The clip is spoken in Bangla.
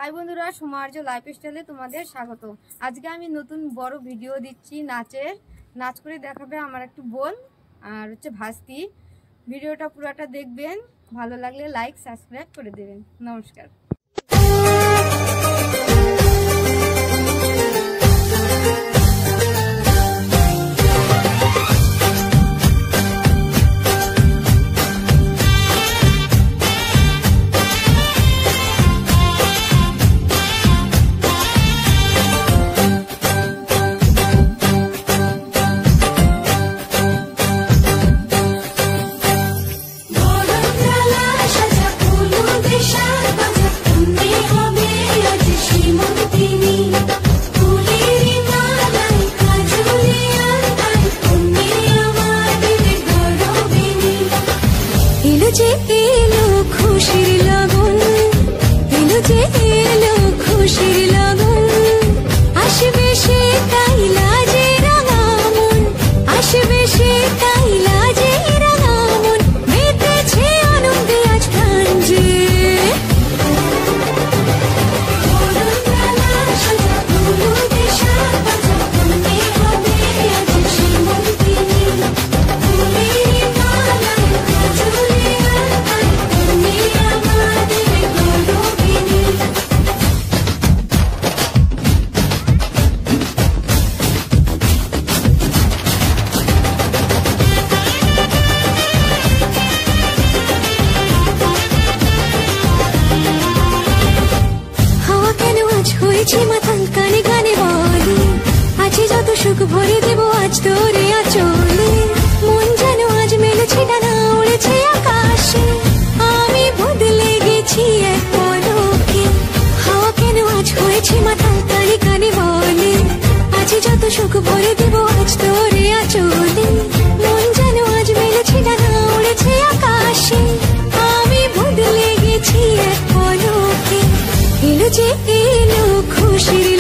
হাই বন্ধুরা, সৌমার্য লাইফস্টাইলে তোমাদের স্বাগত। আজকে আমি নতুন বড় ভিডিও দিচ্ছি নাচের। নাচ করে দেখাবে আমার একটু বোন আর হচ্ছে ভাস্তি। ভিডিওটা পুরোটা দেখবেন, ভালো লাগলে লাইক সাবস্ক্রাইব করে দেবেন। নমস্কার। খুশির লগন এলো যে এলো খুশির লগন আসবে সে কাইলা যে রাঙামন আসবে সে কাইলা যে রাঙামন মেতেছে আনন্দে আজ প্রাণ যে মাথাল কানে কানে বলে আছে যত সুখ ভরে দেব আজ তোরে আচলে মন যেন আজ মেলেছে ডানা উড়েছে আকাশে আমি বদলে গেছি এক পলকে হাওয়া কেন আজ হয়েছে মাথাল কানে কানে বলে আছে যত সুখ ভরে দেব আজ তোরে আচলে মন যেন আজ মেলেছে ডানা উড়েছে আকাশে আমি বদলে গেছি এক পলকে এলো যে এলো খুশির